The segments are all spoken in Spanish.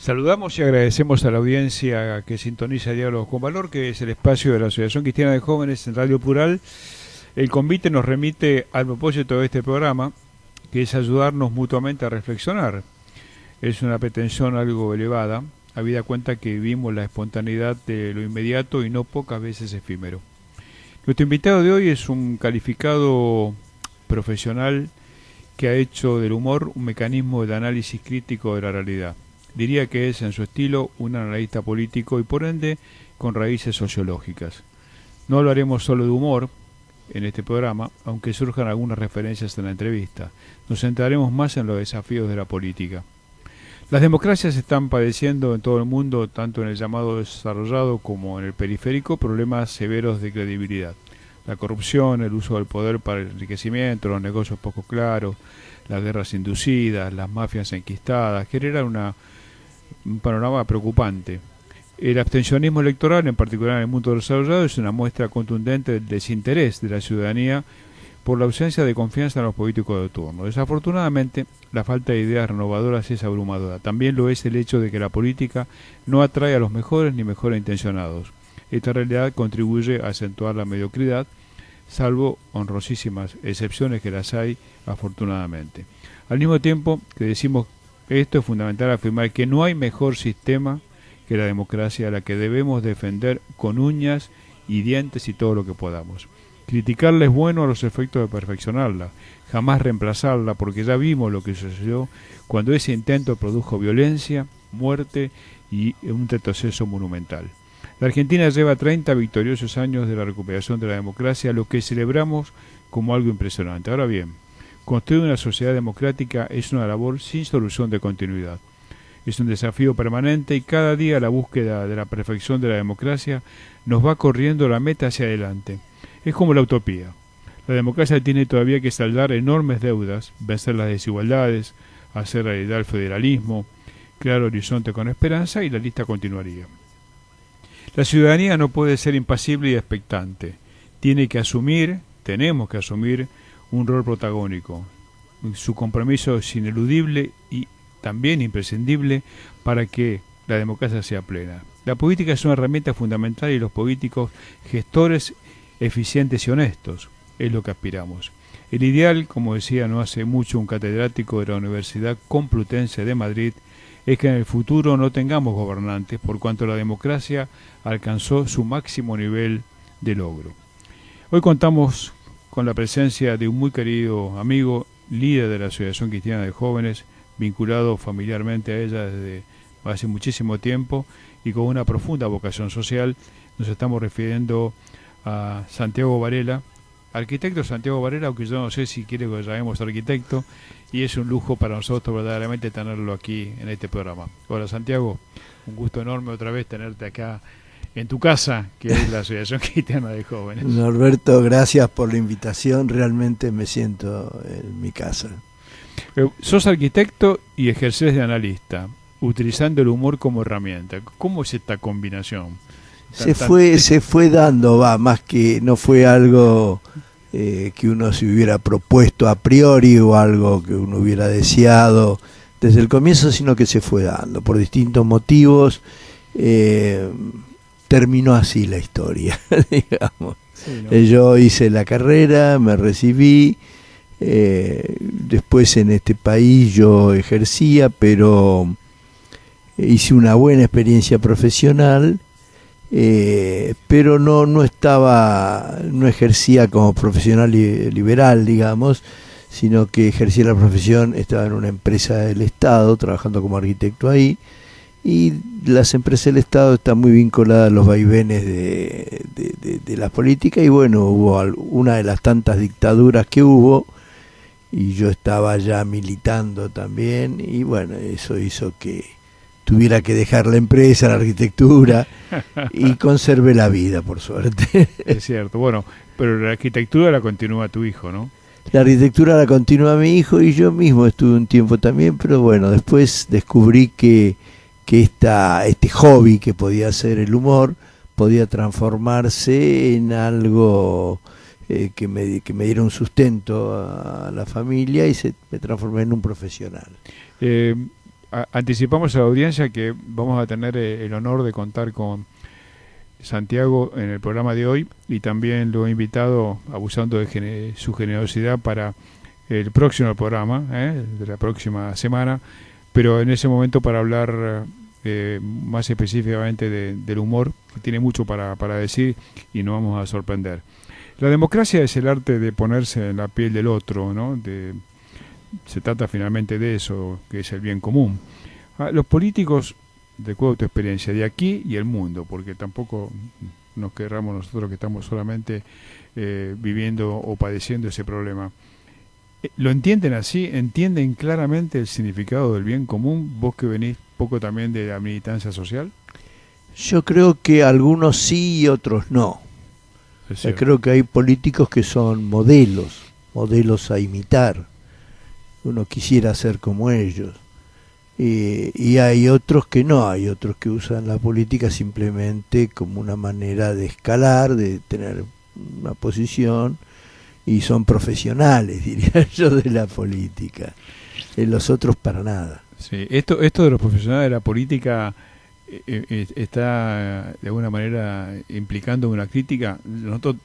Saludamos y agradecemos a la audiencia que sintoniza Diálogos con Valor, que es el espacio de la Asociación Cristiana de Jóvenes en Radio Plural. El convite nos remite al propósito de este programa, que es ayudarnos mutuamente a reflexionar. Es una pretensión algo elevada, habida cuenta que vivimos la espontaneidad de lo inmediato y no pocas veces efímero. Nuestro invitado de hoy es un calificado profesional que ha hecho del humor un mecanismo de análisis crítico de la realidad. Diría que es, en su estilo, un analista político y por ende con raíces sociológicas. No hablaremos solo de humor en este programa, aunque surjan algunas referencias en la entrevista. Nos centraremos más en los desafíos de la política. Las democracias están padeciendo en todo el mundo, tanto en el llamado desarrollado como en el periférico, problemas severos de credibilidad. La corrupción, el uso del poder para el enriquecimiento, los negocios poco claros, las guerras inducidas, las mafias enquistadas, generan un panorama preocupante. El abstencionismo electoral, en particular en el mundo desarrollado, es una muestra contundente del desinterés de la ciudadanía por la ausencia de confianza en los políticos de turno. Desafortunadamente, la falta de ideas renovadoras es abrumadora. También lo es el hecho de que la política no atrae a los mejores ni mejores intencionados. Esta realidad contribuye a acentuar la mediocridad, salvo honrosísimas excepciones que las hay, afortunadamente. Al mismo tiempo que decimos esto, es fundamental afirmar que no hay mejor sistema que la democracia, a la que debemos defender con uñas y dientes y todo lo que podamos. Criticarla es bueno a los efectos de perfeccionarla, jamás reemplazarla, porque ya vimos lo que sucedió cuando ese intento produjo violencia, muerte y un retroceso monumental. La Argentina lleva 30 victoriosos años de la recuperación de la democracia, lo que celebramos como algo impresionante. Ahora bien, construir una sociedad democrática es una labor sin solución de continuidad. Es un desafío permanente y cada día la búsqueda de la perfección de la democracia nos va corriendo la meta hacia adelante. Es como la utopía. La democracia tiene todavía que saldar enormes deudas, vencer las desigualdades, hacer realidad el federalismo, crear horizonte con esperanza y la lista continuaría. La ciudadanía no puede ser impasible y expectante. Tenemos que asumir un rol protagónico. Su compromiso es ineludible y también imprescindible para que la democracia sea plena. La política es una herramienta fundamental y los políticos, gestores eficientes y honestos, es lo que aspiramos. El ideal, como decía no hace mucho un catedrático de la Universidad Complutense de Madrid, es que en el futuro no tengamos gobernantes, por cuanto la democracia alcanzó su máximo nivel de logro. Hoy contamos con la presencia de un muy querido amigo, líder de la Asociación Cristiana de Jóvenes, vinculado familiarmente a ella desde hace muchísimo tiempo y con una profunda vocación social. Nos estamos refiriendo a Santiago Varela, arquitecto Santiago Varela, aunque yo no sé si quiere que lo llamemos arquitecto, y es un lujo para nosotros verdaderamente tenerlo aquí en este programa. Hola Santiago, un gusto enorme otra vez tenerte acá en tu casa, que es la Asociación Cristiana de Jóvenes. Norberto, gracias por la invitación, realmente me siento en mi casa. Sos arquitecto y ejercés de analista, utilizando el humor como herramienta. ¿Cómo es esta combinación? Se fue dando, más que no fue algo que uno se hubiera propuesto a priori o algo que uno hubiera deseado desde el comienzo, sino que se fue dando por distintos motivos. Terminó así la historia, digamos. Sí, ¿no? Yo hice la carrera, me recibí, después en este país yo ejercía, pero hice una buena experiencia profesional, pero no ejercía como profesional liberal, digamos, sino que ejercía la profesión, estaba en una empresa del Estado, trabajando como arquitecto ahí, y las empresas del Estado están muy vinculadas a los vaivenes de la política, y bueno, hubo una de las tantas dictaduras que hubo, y yo estaba ya militando también, y bueno, eso hizo que tuviera que dejar la empresa, la arquitectura, y conservé la vida, por suerte. Es cierto, bueno, pero la arquitectura la continúa tu hijo, ¿no? La arquitectura la continúa mi hijo, y yo mismo estuve un tiempo también, pero bueno, después descubrí que este hobby que podía ser el humor podía transformarse en algo que me diera un sustento a la familia, y me transformé en un profesional. anticipamos a la audiencia que vamos a tener el honor de contar con Santiago en el programa de hoy, y también lo he invitado, abusando de su generosidad, para el próximo programa, de la próxima semana, pero en ese momento para hablar más específicamente del humor, que tiene mucho para decir y nos vamos a sorprender. La democracia es el arte de ponerse en la piel del otro, ¿no? Se trata finalmente de eso, que es el bien común. Los políticos, de acuerdo a tu experiencia, de aquí y el mundo, porque tampoco nos querramos nosotros que estamos solamente viviendo o padeciendo ese problema, ¿lo entienden así? ¿Entienden claramente el significado del bien común? Vos que venís poco también de la militancia social. Yo creo que algunos sí y otros no. Creo que hay políticos que son modelos a imitar. Uno quisiera ser como ellos. Y hay otros que no, hay otros que usan la política simplemente como una manera de escalar, de tener una posición, y son profesionales, diría yo, de la política. Los otros para nada. Sí, esto de los profesionales de la política está de alguna manera implicando una crítica.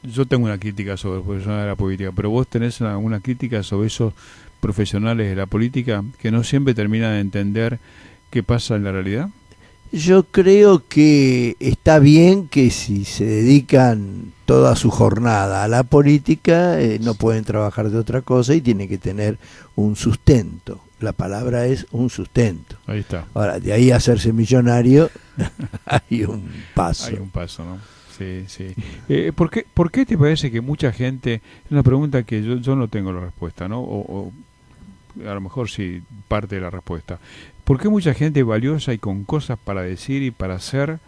Yo tengo una crítica sobre los profesionales de la política, pero vos tenés una crítica sobre esos profesionales de la política que no siempre terminan de entender qué pasa en la realidad. Yo creo que está bien que si se dedican toda su jornada a la política, no pueden trabajar de otra cosa y tienen que tener un sustento. La palabra es un sustento. Ahí está. Ahora, de ahí a hacerse millonario hay un paso. Hay un paso, ¿no? Sí, sí. ¿Por qué te parece que mucha gente, es una pregunta que yo no tengo la respuesta, ¿no? O a lo mejor sí parte de la respuesta. ¿Por qué mucha gente valiosa y con cosas para decir y para hacer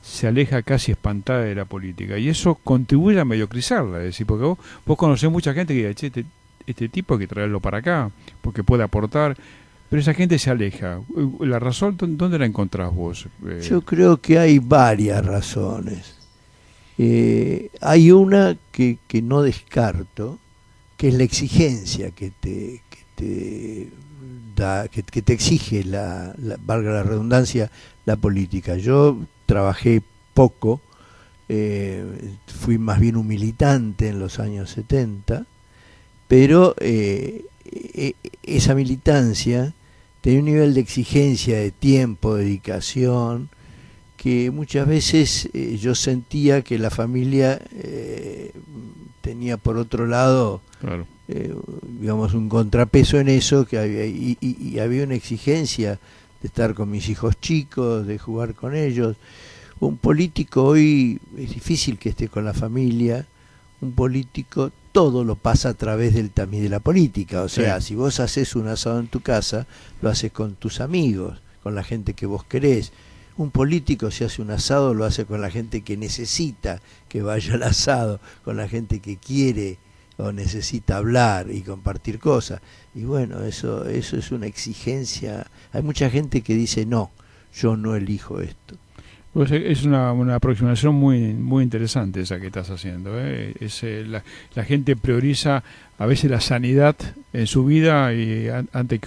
se aleja casi espantada de la política? Y eso contribuye a mediocrizarla, es decir, porque vos conocés mucha gente que dice, che, este tipo hay que traerlo para acá, porque puede aportar, pero esa gente se aleja. ¿La razón dónde la encontrás vos? Yo creo que hay varias razones. Hay una que no descarto, que es la exigencia que te da, que te exige valga la redundancia, la política. Yo trabajé poco, fui más bien un militante en los años 70, pero esa militancia tenía un nivel de exigencia, de tiempo, de dedicación, que muchas veces yo sentía que la familia tenía por otro lado, claro, digamos, un contrapeso en eso, que había, y había una exigencia de estar con mis hijos chicos, de jugar con ellos. Un político hoy es difícil que esté con la familia. Un político todo lo pasa a través del tamiz de la política. O sea, sí, si vos haces un asado en tu casa, lo haces con tus amigos, con la gente que vos querés. Un político, si hace un asado, lo hace con la gente que necesita que vaya al asado, con la gente que quiere o necesita hablar y compartir cosas. Y bueno, eso es una exigencia. Hay mucha gente que dice, no, yo no elijo esto. Pues es una aproximación muy interesante esa que estás haciendo, ¿eh? La gente prioriza a veces la sanidad en su vida y antes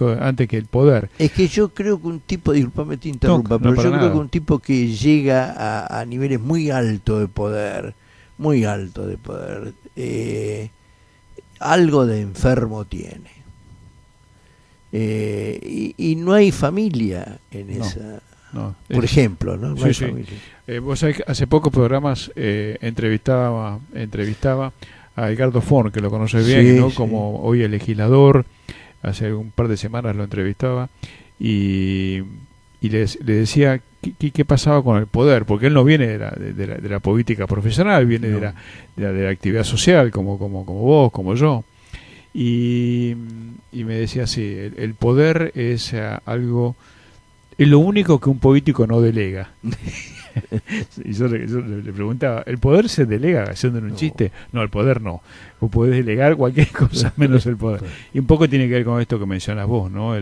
que el poder. Es que yo creo que un tipo, disculpame te interrumpa, pero yo creo que un tipo que llega a niveles muy altos de poder, algo de enfermo tiene. Y no hay familia en esa... No, por ejemplo, ¿no? Sí, sí. Vos sabés que hace pocos programas entrevistaba a Edgardo Forn, que lo conoces bien, sí, ¿no? Sí. Como hoy el legislador, hace un par de semanas lo entrevistaba y le decía qué pasaba con el poder, porque él no viene de la política profesional, viene no. de la actividad social, como vos, como yo. Y me decía así, el poder es algo... Es lo único que un político no delega. Y yo le preguntaba, ¿el poder se delega haciéndole un chiste? No, el poder no. Vos podés delegar cualquier cosa menos el poder. Y un poco tiene que ver con esto que mencionas vos, ¿no?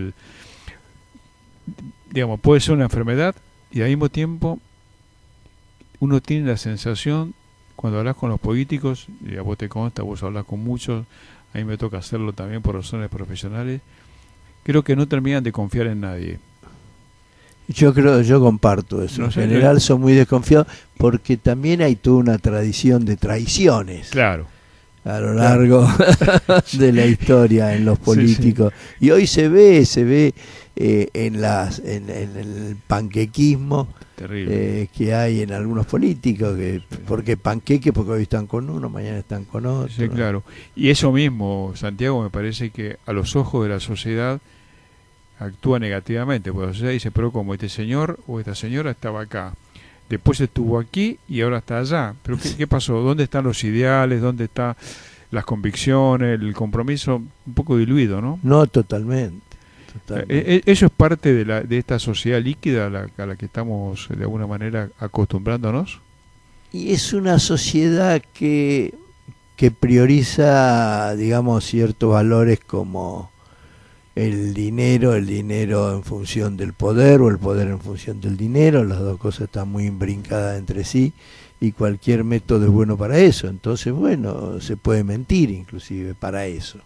Digamos, puede ser una enfermedad y al mismo tiempo uno tiene la sensación, cuando hablas con los políticos, y a vos te consta, vos hablas con muchos, a mí me toca hacerlo también por razones profesionales, creo que no terminan de confiar en nadie. Yo comparto eso. No En sé, general son muy desconfiados porque también hay toda una tradición de traiciones claro. a lo largo de la historia en los Sí, sí. políticos. Y hoy se ve en el panquequismo Terrible. que hay en algunos políticos, porque panqueque, porque hoy están con uno, mañana están con Sí, otro. claro. Y eso mismo, Santiago, me parece que a los ojos de la sociedad actúa negativamente, porque la sociedad dice, pero como este señor o esta señora estaba acá, después estuvo aquí y ahora está allá. Pero ¿qué pasó? ¿Dónde están los ideales? ¿Dónde están las convicciones, el compromiso? Un poco diluido, ¿no? No, totalmente, totalmente. Eso es parte de esta sociedad líquida a la que estamos de alguna manera acostumbrándonos. Y es una sociedad que prioriza, digamos, ciertos valores como el dinero en función del poder o el poder en función del dinero, las dos cosas están muy imbrincadas entre sí y cualquier método es bueno para eso. Entonces, bueno, se puede mentir inclusive para eso.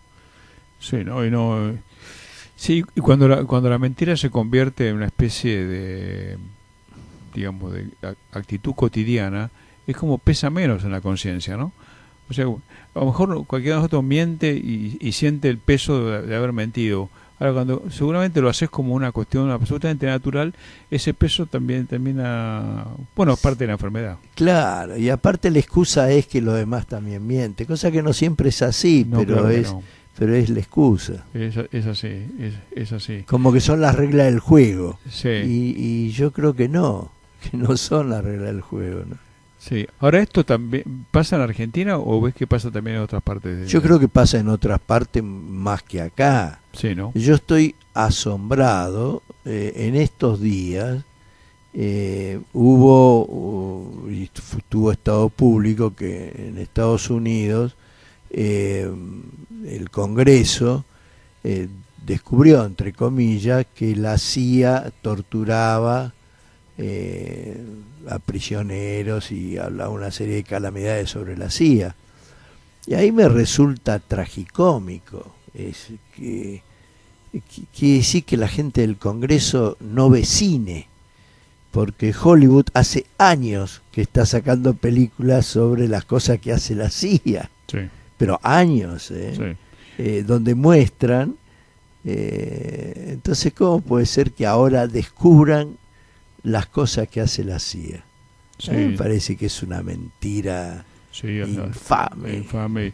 Sí, ¿no? Y no, sí, y cuando la mentira se convierte en una especie de, digamos, de actitud cotidiana, es como pesa menos en la conciencia, ¿no? O sea, a lo mejor cualquiera de nosotros miente y siente el peso de haber mentido. Ahora, cuando seguramente lo haces como una cuestión absolutamente natural, ese peso también termina, bueno, es parte de la enfermedad. Claro, y aparte la excusa es que los demás también mienten, cosa que no siempre es así, No, claro que no. pero es la excusa. Es así, es así. Como que son las reglas del juego. Sí. Y yo creo que no son las reglas del juego, ¿no? Sí, ahora esto también pasa en Argentina o ves que pasa también en otras partes Yo creo que pasa en otras partes más que acá. Sí, ¿no? Yo estoy asombrado en estos días. Y tuvo estado público que en Estados Unidos el Congreso descubrió, entre comillas, que la CIA torturaba a prisioneros y hablaba una serie de calamidades sobre la CIA. Y ahí me resulta tragicómico. Es que quiere decir que la gente del Congreso no ve cine, porque Hollywood hace años que está sacando películas sobre las cosas que hace la CIA, Sí, pero años, sí. donde muestran. Entonces, ¿cómo puede ser que ahora descubran las cosas que hace la CIA? A mí me Sí, parece que es una mentira sí, infame. infame.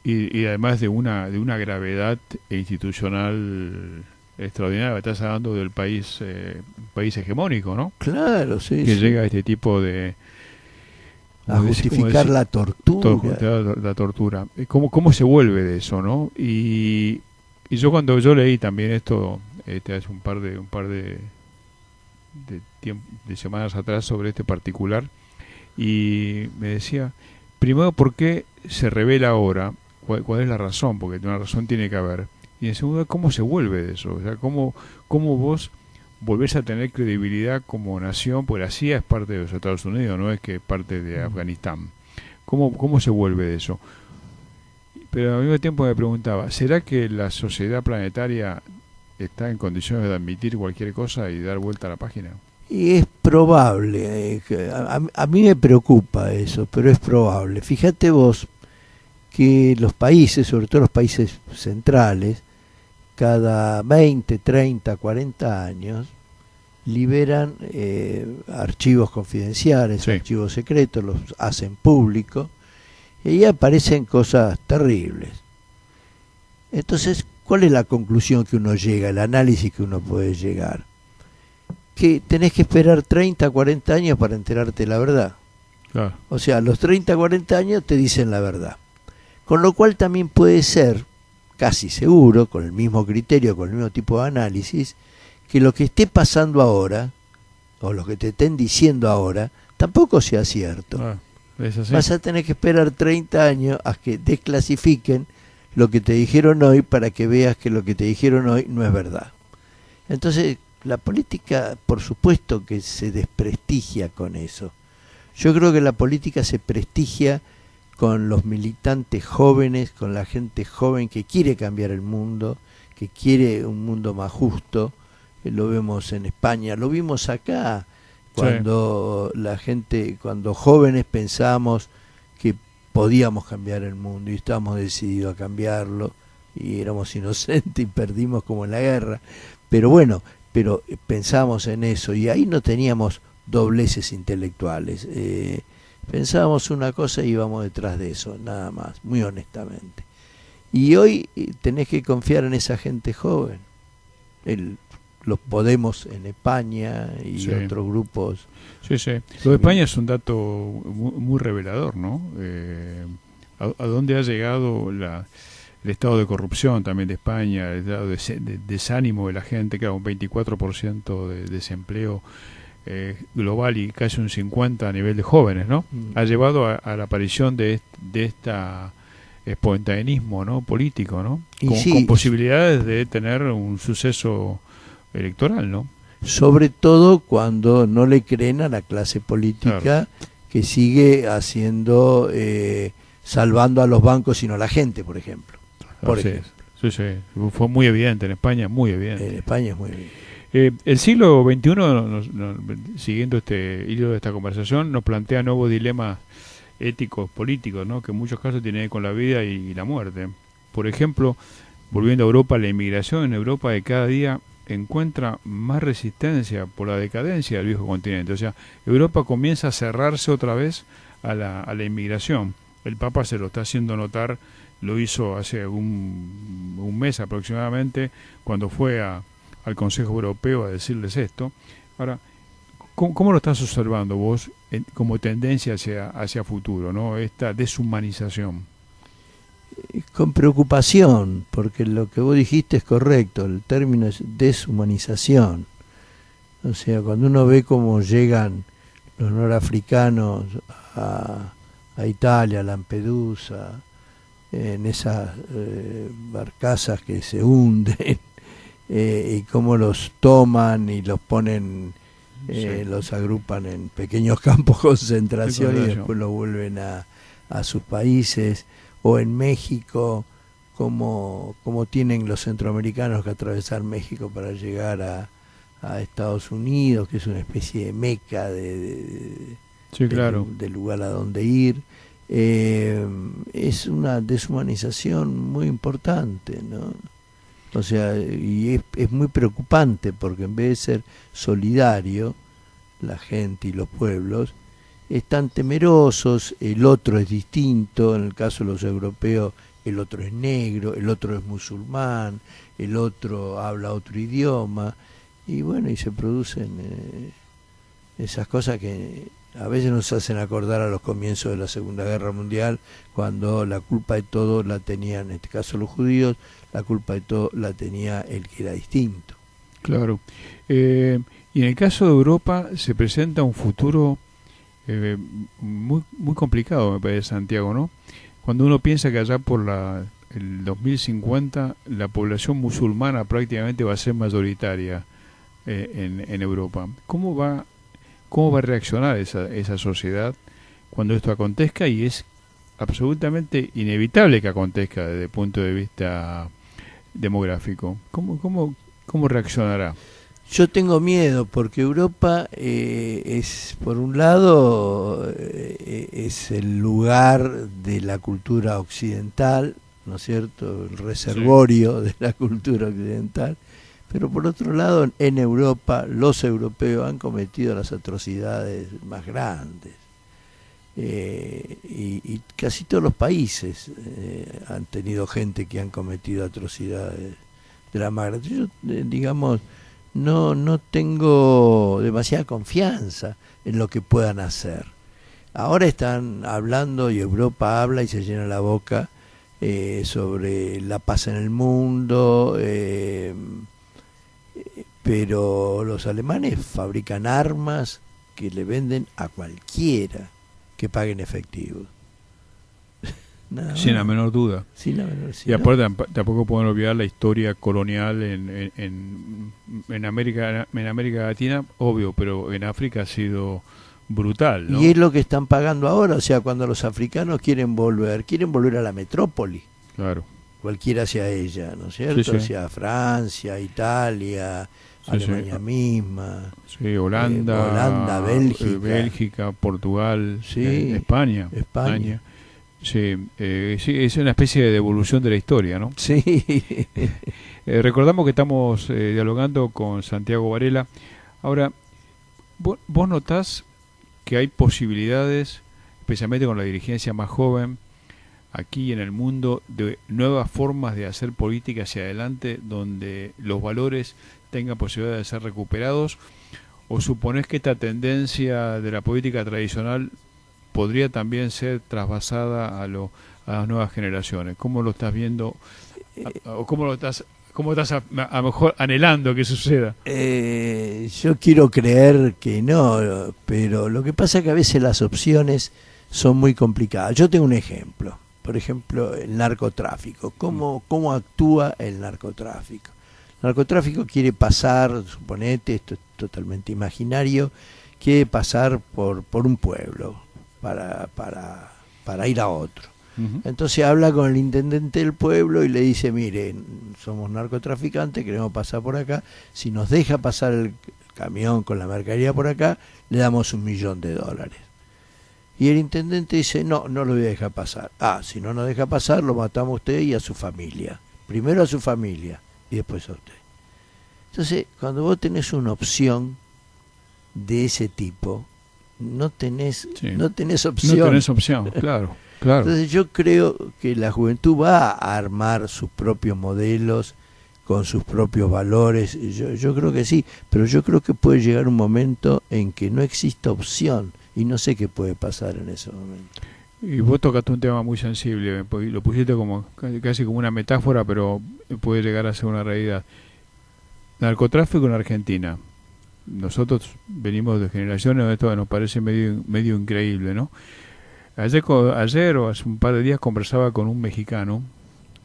Y además de una gravedad institucional extraordinaria. Estás hablando del país, país hegemónico, ¿no? Claro, sí, Que sí. llega a este tipo de... A justificar la tortura. La tortura. ¿Cómo se vuelve de eso, no? Y yo cuando yo leí también esto, hace de semanas atrás sobre este particular, y me decía, primero, ¿por qué se revela ahora? ¿Cuál es la razón? Porque una razón tiene que haber. Y en segundo, ¿cómo se vuelve de eso? O sea, ¿cómo vos volvés a tener credibilidad como nación? Pues la CIA es parte de los Estados Unidos, no es que es parte de Afganistán. ¿Cómo se vuelve de eso? Pero al mismo tiempo me preguntaba, ¿será que la sociedad planetaria está en condiciones de admitir cualquier cosa y dar vuelta a la página? Y es probable, a mí me preocupa eso, pero es probable. Fíjate vos que los países, sobre todo los países centrales, cada 20, 30, 40 años liberan archivos confidenciales, Sí, archivos secretos, los hacen públicos y ahí aparecen cosas terribles. Entonces, ¿cuál es la conclusión que uno llega, el análisis que uno puede llegar? Que tenés que esperar 30, 40 años para enterarte de la verdad. claro. O sea, a los 30, 40 años te dicen la verdad. Con lo cual también puede ser, casi seguro, con el mismo criterio, con el mismo tipo de análisis, que lo que esté pasando ahora, o lo que te estén diciendo ahora, tampoco sea cierto. Ah, es así. Vas a tener que esperar 30 años a que desclasifiquen lo que te dijeron hoy para que veas que lo que te dijeron hoy no es verdad. Entonces, la política, por supuesto que se desprestigia con eso. Yo creo que la política se prestigia con los militantes jóvenes, con la gente joven que quiere cambiar el mundo, que quiere un mundo más justo, lo vemos en España, lo vimos acá, cuando la gente, cuando jóvenes pensamos que podíamos cambiar el mundo y estábamos decididos a cambiarlo y éramos inocentes y perdimos como en la guerra, pero bueno, pero pensábamos en eso y ahí no teníamos dobleces intelectuales, pensábamos una cosa y íbamos detrás de eso, nada más, muy honestamente. Y hoy tenés que confiar en esa gente joven. Los Podemos en España y otros grupos. Sí, sí. Lo de España es un dato muy revelador, ¿no? A dónde ha llegado el estado de corrupción también de España, el estado de desánimo de la gente, claro, un 24% de desempleo global y casi un 50% a nivel de jóvenes, ¿no? Ha llevado a la aparición de esta espontaneismo, ¿no? Político, ¿no? Con posibilidades de tener un suceso electoral, ¿no? Sobre todo cuando no le creen a la clase política, que sigue haciendo, salvando a los bancos y no a la gente, por ejemplo. Sí, sí. Fue muy evidente en España, muy evidente. En España es muy evidente. El siglo XXI, siguiendo este hilo de esta conversación, nos plantea nuevos dilemas éticos, políticos, ¿no? Que en muchos casos tienen que ver con la vida y la muerte. Por ejemplo, volviendo a Europa, la inmigración en Europa de cada día encuentra más resistencia por la decadencia del viejo continente. O sea, Europa comienza a cerrarse otra vez a la inmigración. El Papa se lo está haciendo notar, lo hizo hace un mes aproximadamente, cuando fue al Consejo Europeo a decirles esto. Ahora, ¿cómo lo estás observando vos como tendencia hacia futuro, ¿no? Esta deshumanización? Con preocupación, porque lo que vos dijiste es correcto, el término es deshumanización. O sea, cuando uno ve cómo llegan los norafricanos a Italia, a Lampedusa, en esas barcazas que se hunden, y cómo los toman y los ponen, los agrupan en pequeños campos de concentración y después los vuelven a sus países. O en México, como tienen los centroamericanos que atravesar México para llegar a Estados Unidos, que es una especie de meca de lugar a donde ir. Es una deshumanización muy importante, ¿no? O sea, y es muy preocupante, porque en vez de ser solidario, la gente y los pueblos están temerosos, el otro es distinto, en el caso de los europeos el otro es negro, el otro es musulmán, el otro habla otro idioma, y bueno, y se producen esas cosas que a veces nos hacen acordar a los comienzos de la Segunda Guerra Mundial, cuando la culpa de todo la tenían, en este caso los judíos, la culpa de todo la tenía el que era distinto. Claro. Y en el caso de Europa se presenta un futuro muy complicado, me parece, Santiago, ¿no? Cuando uno piensa que allá por el 2050 la población musulmana prácticamente va a ser mayoritaria en Europa. ¿Cómo va a reaccionar esa sociedad cuando esto acontezca? Y es absolutamente inevitable que acontezca desde el punto de vista demográfico. ¿Cómo reaccionará? Yo tengo miedo, porque Europa es, por un lado, es el lugar de la cultura occidental, ¿no es cierto?, el reservorio de la cultura occidental, pero por otro lado, en Europa, los europeos han cometido las atrocidades más grandes, y casi todos los países han tenido gente que han cometido atrocidades de la más grandes. Yo, digamos, no tengo demasiada confianza en lo que puedan hacer. Ahora están hablando, y Europa habla y se llena la boca sobre la paz en el mundo, pero los alemanes fabrican armas que le venden a cualquiera que pague en efectivo. Sin la menor duda. Y aparte tampoco podemos olvidar la historia colonial en América Latina, obvio, pero en África ha sido brutal, ¿no? Y es lo que están pagando ahora, o sea, cuando los africanos quieren volver a la metrópoli. Claro. Cualquiera sea ella, ¿no es cierto? Sí, sí. Sea Francia, Italia, Alemania misma, sí, Holanda, Bélgica, Portugal, sí, España. Sí, sí, es una especie de devolución de la historia, ¿no? Sí. Recordamos que estamos dialogando con Santiago Varela. Ahora, ¿vos notás que hay posibilidades, especialmente con la dirigencia más joven, aquí en el mundo, de nuevas formas de hacer política hacia adelante, donde los valores tengan posibilidad de ser recuperados? ¿O suponés que esta tendencia de la política tradicional podría también ser trasvasada a las nuevas generaciones? ¿Cómo lo estás viendo? ¿O cómo estás a lo mejor anhelando que suceda? Yo quiero creer que no, pero lo que pasa es que a veces las opciones son muy complicadas. Yo tengo un ejemplo. Por ejemplo, el narcotráfico. ¿Cómo actúa el narcotráfico? El narcotráfico quiere pasar, suponete, esto es totalmente imaginario, quiere pasar por un pueblo para ir a otro. Uh-huh. Entonces habla con el intendente del pueblo y le dice, mire, somos narcotraficantes, queremos pasar por acá, si nos deja pasar el camión con la mercadería por acá, le damos $1.000.000. Y el intendente dice, no lo voy a dejar pasar. Si no nos deja pasar, lo matamos a usted y a su familia. Primero a su familia y después a usted. Entonces, cuando vos tenés una opción de ese tipo, no tenés opción. No tenés opción, claro. Entonces yo creo que la juventud va a armar sus propios modelos, con sus propios valores. Yo creo que sí, pero yo creo que puede llegar un momento en que no exista opción. Y no sé qué puede pasar en ese momento. Y vos tocaste un tema muy sensible, lo pusiste como casi como una metáfora, pero puede llegar a ser una realidad. Narcotráfico en Argentina. Nosotros venimos de generaciones donde esto nos parece medio increíble, ¿no? Ayer o hace un par de días conversaba con un mexicano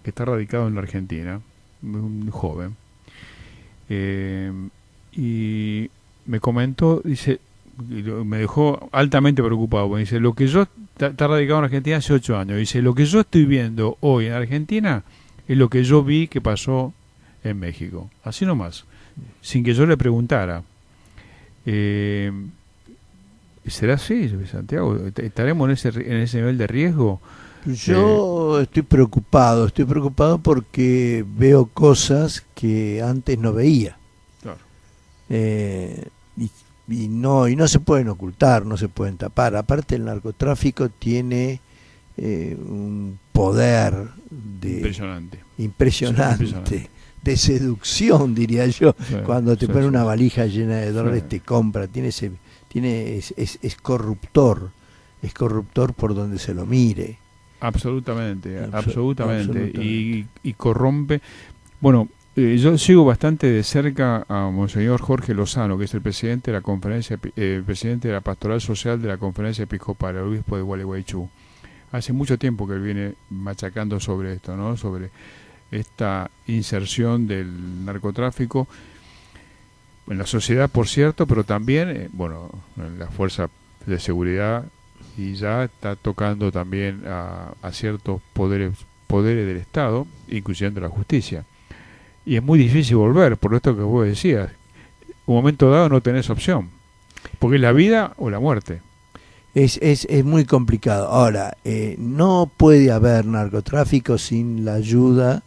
que está radicado en la Argentina, un joven, y me comentó, dice, me dejó altamente preocupado, porque dice, lo que yo está radicado en Argentina hace 8 años, dice, lo que yo estoy viendo hoy en Argentina es lo que yo vi que pasó en México, así nomás, sin que yo le preguntara. ¿Será así, Santiago? ¿Estaremos en ese nivel de riesgo? Yo estoy preocupado porque veo cosas que antes no veía. Claro. Y no se pueden ocultar, no se pueden tapar. Aparte el narcotráfico tiene un poder impresionante de seducción, diría yo. Sí, cuando te pone una valija llena de dólares, te compra, es corruptor por donde se lo mire. Absolutamente. Y corrompe. Bueno, yo sigo bastante de cerca a Monseñor Jorge Lozano, que es el presidente de la conferencia, presidente de la Pastoral Social de la Conferencia Episcopal, el obispo de Gualeguaychú. Hace mucho tiempo que él viene machacando sobre esto, ¿no? Sobre esta inserción del narcotráfico en la sociedad, por cierto, pero también, en la fuerza de seguridad, y ya está tocando también a ciertos poderes del Estado, incluyendo la justicia. Y es muy difícil volver, por esto que vos decías. Un momento dado no tenés opción, porque es la vida o la muerte. Es muy complicado. Ahora, no puede haber narcotráfico sin la ayuda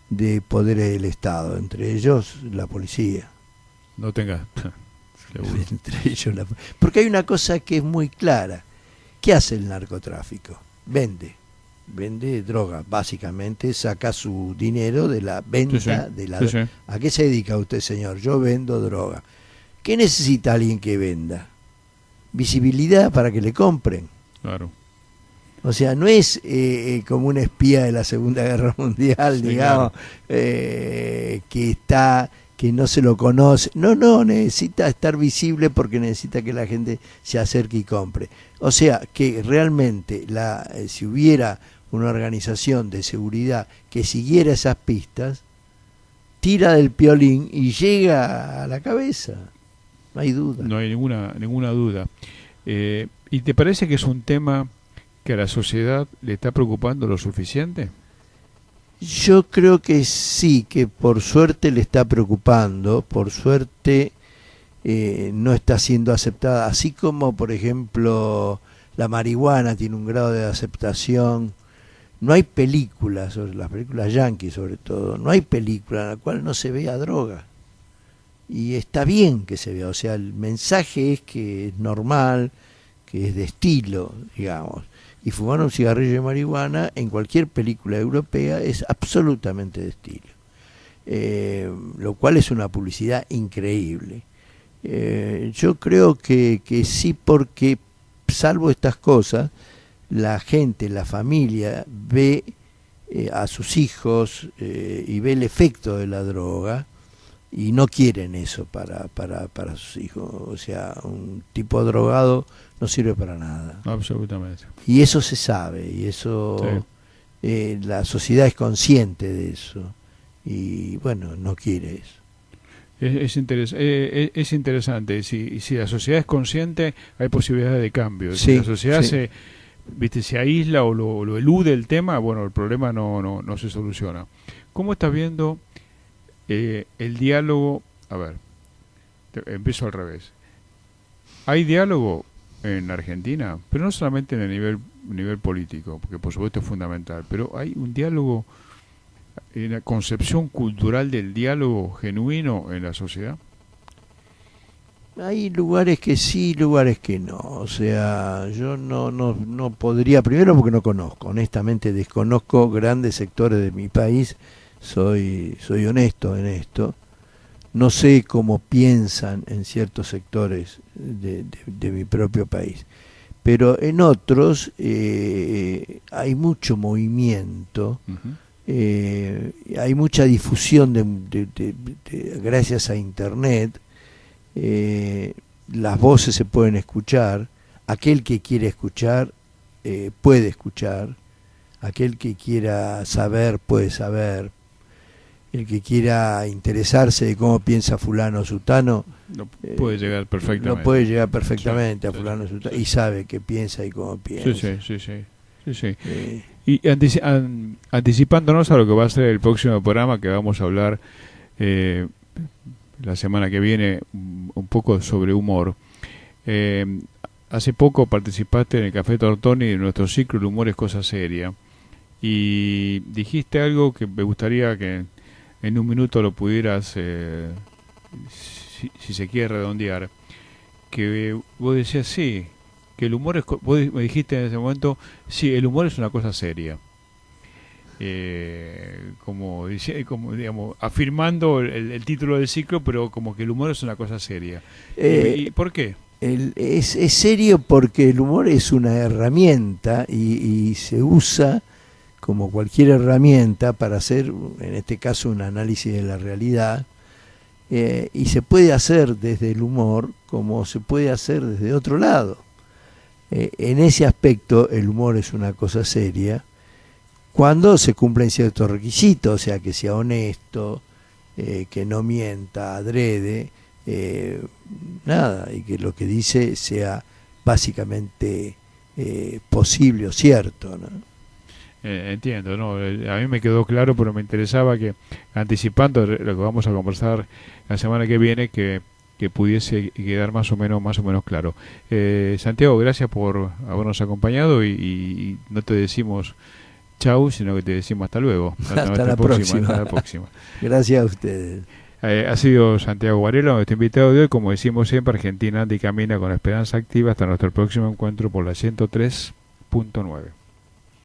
de poderes del Estado, entre ellos la policía. No tengas. Entre ellos porque hay una cosa que es muy clara. ¿Qué hace el narcotráfico? Vende droga, básicamente saca su dinero de la venta de la droga. Sí. ¿A qué se dedica usted, señor? Yo vendo droga. ¿Qué necesita alguien que venda? Visibilidad para que le compren. Claro. O sea, no es como un espía de la Segunda Guerra Mundial, digamos, claro. que no se lo conoce. No, necesita estar visible porque necesita que la gente se acerque y compre. O sea, que realmente si hubiera una organización de seguridad que siguiera esas pistas, tira del piolín y llega a la cabeza. No hay duda. No hay ninguna duda. ¿Y te parece que es un tema que a la sociedad le está preocupando lo suficiente? Yo creo que sí, que por suerte le está preocupando, por suerte no está siendo aceptada, así como por ejemplo la marihuana tiene un grado de aceptación. No hay películas, sobre las películas yanquis sobre todo, no hay película en la cual no se vea droga. Y está bien que se vea, o sea, el mensaje es que es normal, que es de estilo, digamos. Y fumar un cigarrillo de marihuana en cualquier película europea es absolutamente de estilo. Lo cual es una publicidad increíble. Yo creo que sí, porque salvo estas cosas, la gente, la familia ve a sus hijos y ve el efecto de la droga y no quieren eso para sus hijos. O sea, un tipo drogado no sirve para nada. Absolutamente. Y eso se sabe, y eso la sociedad es consciente de eso. Y bueno, no quiere eso. Es interesante. Si la sociedad es consciente, hay posibilidades de cambio. Sí, Si la sociedad sí. se aísla o lo elude el tema, bueno, el problema no se soluciona. ¿Cómo estás viendo el diálogo? A ver, empiezo al revés. ¿Hay diálogo en Argentina? Pero no solamente en el nivel político, porque por supuesto es fundamental, pero hay un diálogo, una concepción cultural del diálogo genuino en la sociedad. Hay lugares que sí, lugares que no. O sea, yo no podría, primero porque no conozco, honestamente desconozco grandes sectores de mi país, soy honesto en esto. No sé cómo piensan en ciertos sectores de mi propio país, pero en otros hay mucho movimiento, Ujú. hay mucha difusión gracias a Internet. Las voces se pueden escuchar, aquel que quiere escuchar puede escuchar, aquel que quiera saber puede saber, el que quiera interesarse de cómo piensa fulano o sutano No puede llegar perfectamente. lo puede llegar perfectamente a Sí, fulano o sí, sutano sí. y sabe qué piensa y cómo piensa. Sí. Eh, Y anticipándonos a lo que va a ser el próximo programa, que vamos a hablar eh, la semana que viene un poco sobre humor. Eh, Hace poco participaste en el Café Tortoni de nuestro ciclo El humor es cosa seria, y dijiste algo que me gustaría que en un minuto lo pudieras, si se quiere redondear, que vos decías sí, que el humor es, vos me dijiste en ese momento, sí, el humor es una cosa seria. Como digamos, afirmando el título del ciclo, pero como que el humor es una cosa seria. ¿Y por qué? es serio porque el humor es una herramienta y se usa como cualquier herramienta para hacer, en este caso, un análisis de la realidad, y se puede hacer desde el humor como se puede hacer desde otro lado. En ese aspecto el humor es una cosa seria cuando se cumplen ciertos requisitos, o sea, que sea honesto, que no mienta adrede, nada, y que lo que dice sea básicamente posible o cierto, ¿no? Entiendo, ¿no? A mí me quedó claro, pero me interesaba que, anticipando lo que vamos a conversar la semana que viene, que pudiese quedar más o menos claro. Santiago, gracias por habernos acompañado y no te decimos chau, sino que te decimos hasta luego. Hasta la próxima. Hasta la próxima. Gracias a ustedes. Ha sido Santiago Varela nuestro invitado de hoy. Como decimos siempre, Argentina anda y camina con la esperanza activa. Hasta nuestro próximo encuentro por la 103.9.